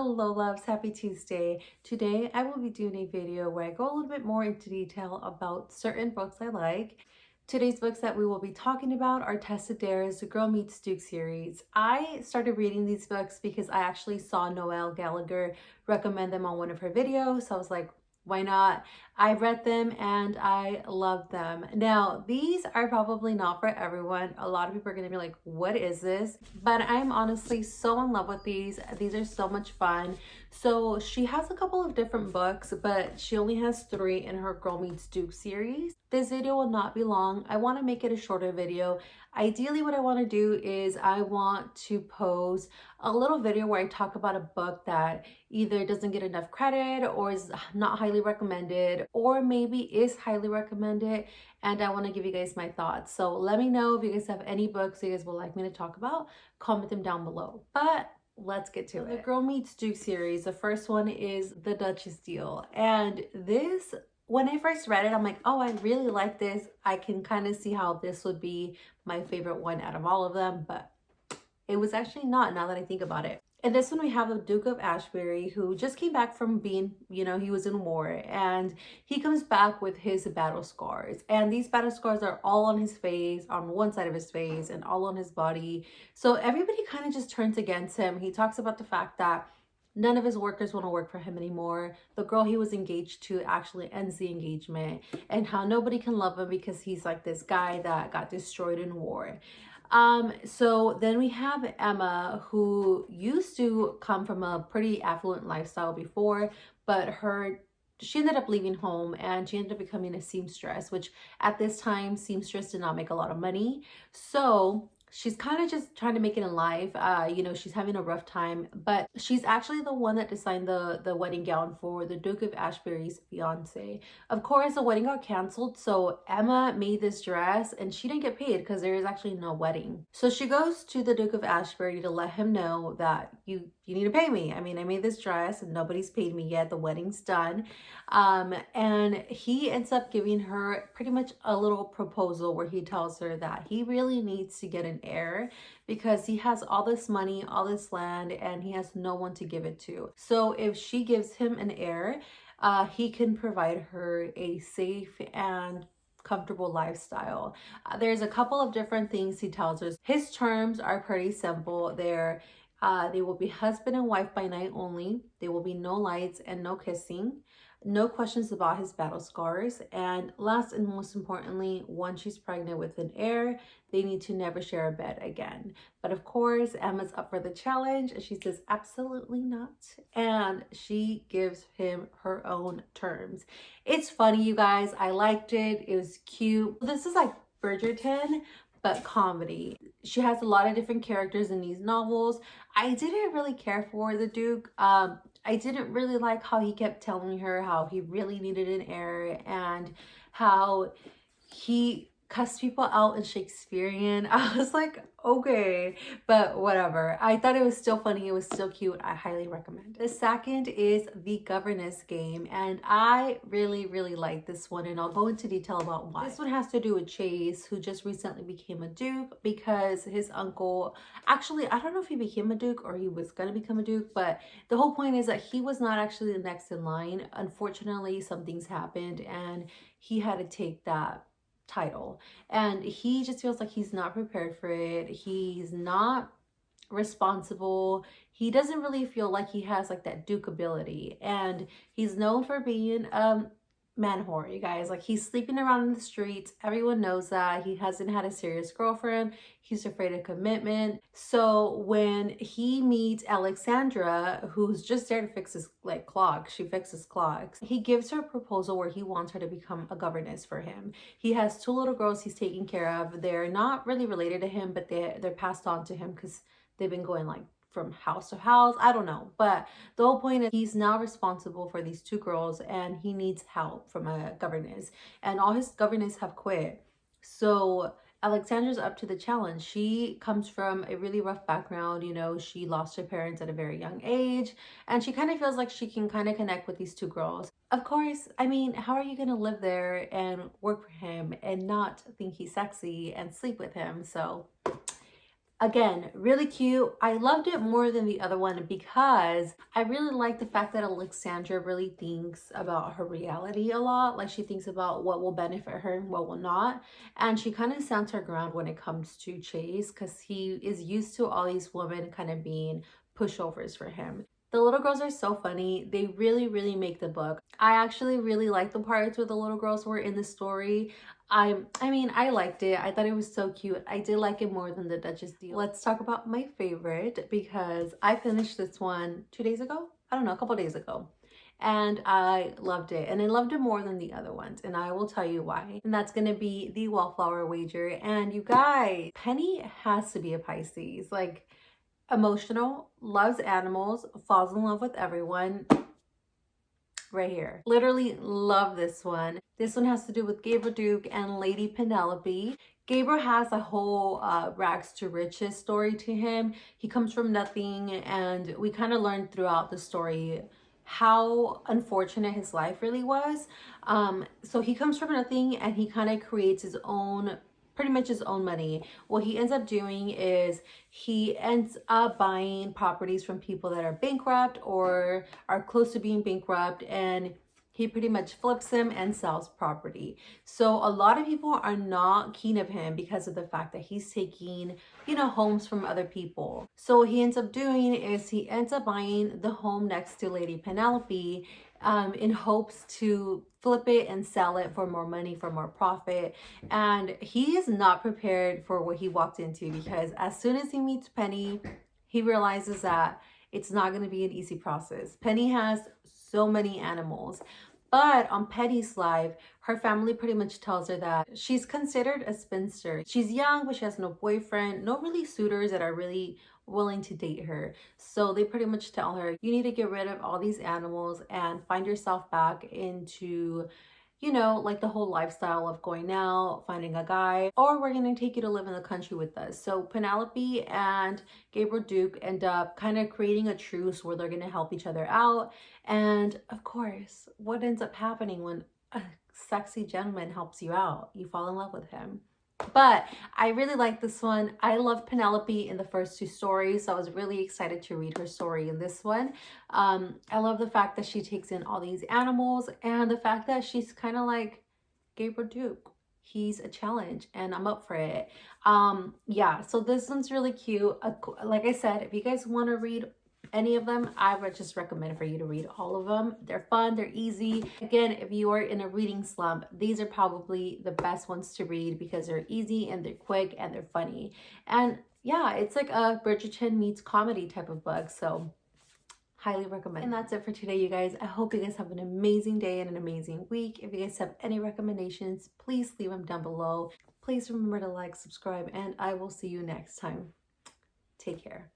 Hello loves, happy Tuesday. Today I will be doing a video where I go a little bit more into detail about certain books I like. Today's books that we will be talking about are Tessa Dare's Girl Meets Duke series. I started reading these books because I actually saw Noelle Gallagher recommend them on one of her videos. So I was like, why not? I read them and I love them. Now, these are probably not for everyone. A lot of people are going to be like, what is this? But I'm honestly so in love with these. These are so much fun. So she has a couple of different books, but she only has 3 in her Girl Meets Duke series. This video will not be long. I want to make it a shorter video. Ideally, what I want to do is I want to post a little video where I talk about a book that either doesn't get enough credit or is not highly recommended, or maybe is highly recommended, and I want to give you guys my thoughts. So let me know if you guys have any books you guys would like me to talk about. Comment them down below. But let's get to it. The Girl Meets Duke series, the first one is The Duchess Deal. And this, when I first read it, I'm like, oh, I really like this. I can kind of see how this would be my favorite one out of all of them, but it was actually not, now that I think about it. And this one we have the Duke of Ashbury, who just came back from being, he was in war, and he comes back with his battle scars. And these battle scars are all on his face, on one side of his face, and all on his body. So everybody kind of just turns against him. He talks about the fact that none of his workers want to work for him anymore. The girl he was engaged to actually ends the engagement, and how nobody can love him because he's like this guy that got destroyed in war. So then we have Emma, who used to come from a pretty affluent lifestyle before, but she ended up leaving home and she ended up becoming a seamstress, which at this time, seamstress did not make a lot of money. So she's kind of just trying to make it in life. She's having a rough time, but she's actually the one that designed the wedding gown for the Duke of Ashbury's fiance. Of course, the wedding got canceled, so Emma made this dress and she didn't get paid because there is actually no wedding. So she goes to the Duke of Ashbury to let him know that you need to pay me. I mean, I made this dress and nobody's paid me yet. The wedding's done. And he ends up giving her pretty much a little proposal where he tells her that he really needs to get an heir because he has all this money, all this land, and he has no one to give it to. So if she gives him an heir, he can provide her a safe and comfortable lifestyle. There's a couple of different things he tells us. His terms are pretty simple. They will be husband and wife by night only. There will be no lights and no kissing. No questions about his battle scars. And last and most importantly, once she's pregnant with an heir, they need to never share a bed again. But of course, Emma's up for the challenge and she says absolutely not. And she gives him her own terms. It's funny, you guys. I liked it. It was cute. This is like Bridgerton, but comedy. She has a lot of different characters in these novels. I didn't really care for the Duke. I didn't really like how he kept telling her how he really needed an heir and how he cussed people out in Shakespearean. I was like, okay, but whatever. I thought it was still funny. It was still cute. I highly recommend. The second is The Governess Game, and I really, really like this one, and I'll go into detail about why. This one has to do with Chase, who just recently became a duke because his uncle, actually, I don't know if he became a duke or he was going to become a duke, but the whole point is that he was not actually the next in line. Unfortunately, some things happened and he had to take that title, and he just feels like he's not prepared for it. He's not responsible. He doesn't really feel like he has like that duke ability, and he's known for being man whore, you guys. Like, he's sleeping around in the streets. Everyone knows that. He hasn't had a serious girlfriend. He's afraid of commitment. So when he meets Alexandra, who's just there to fix his clogs, she fixes clogs, he gives her a proposal where he wants her to become a governess for him. He has 2 little girls he's taking care of. They're not really related to him, but they're passed on to him because they've been going like from house to house. I don't know, but the whole point is he's now responsible for these 2 girls and he needs help from a governess, and all his governess have quit. So Alexandra's up to the challenge. She comes from a really rough background. She lost her parents at a very young age, and she kind of feels like she can kind of connect with these 2 girls. Of course, I mean, how are you going to live there and work for him and not think he's sexy and sleep with him? So Again, really cute. I loved it more than the other one because I really like the fact that Alexandra really thinks about her reality a lot. Like she thinks about what will benefit her and what will not. And she kind of stands her ground when it comes to Chase because he is used to all these women kind of being pushovers for him. The little girls are so funny. They really, really make the book. I actually really like the parts where the little girls were in the story. I mean, I liked it. I thought it was so cute. I did like it more than the Duchess Deal. Let's talk about my favorite because I finished this one 2 days ago. I don't know, a couple days ago. And I loved it. And I loved it more than the other ones. And I will tell you why. And that's going to be the Wallflower Wager. And you guys, Penny has to be a Pisces. Like, emotional, loves animals, falls in love with everyone. Right here. Literally love this one. This one has to do with Gabriel Duke and Lady Penelope. Gabriel has a whole rags to riches story to him. He comes from nothing, and we kind of learned throughout the story how unfortunate his life really was. So he comes from nothing and he kind of creates his own, pretty much his own money. What he ends up doing is he ends up buying properties from people that are bankrupt or are close to being bankrupt, and he pretty much flips them and sells property. So a lot of people are not keen of him because of the fact that he's taking, you know, homes from other people. So what he ends up doing is he ends up buying the home next to Lady Penelope in hopes to flip it and sell it for more money, for more profit. And he is not prepared for what he walked into, because as soon as he meets Penny, he realizes that it's not going to be an easy process. Penny has so many animals. But on Penny's life, her family pretty much tells her that she's considered a spinster. She's young, but she has no boyfriend, no really suitors that are really willing to date her. So they pretty much tell her, you need to get rid of all these animals and find yourself back into, you know, like the whole lifestyle of going out, finding a guy, or we're going to take you to live in the country with us. So Penelope and Gabriel Duke end up kind of creating a truce where they're going to help each other out. And of course, what ends up happening when a sexy gentleman helps you out? You fall in love with him. But I really like this one. I loved Penelope in the first two stories, so I was really excited to read her story in this one. I love the fact that she takes in all these animals, and the fact that she's kind of like Gabriel Duke. He's a challenge and I'm up for it. Yeah, so this one's really cute. Like I said, if you guys want to read any of them, I would just recommend for you to read all of them. They're fun, they're easy. Again, if you are in a reading slump, these are probably the best ones to read because they're easy and they're quick and they're funny. And yeah, it's like a Bridgerton meets comedy type of book, so highly recommend. And that's it for today, you guys. I hope you guys have an amazing day and an amazing week. If you guys have any recommendations, please leave them down below. Please remember to like, subscribe, and I will see you next time. Take care.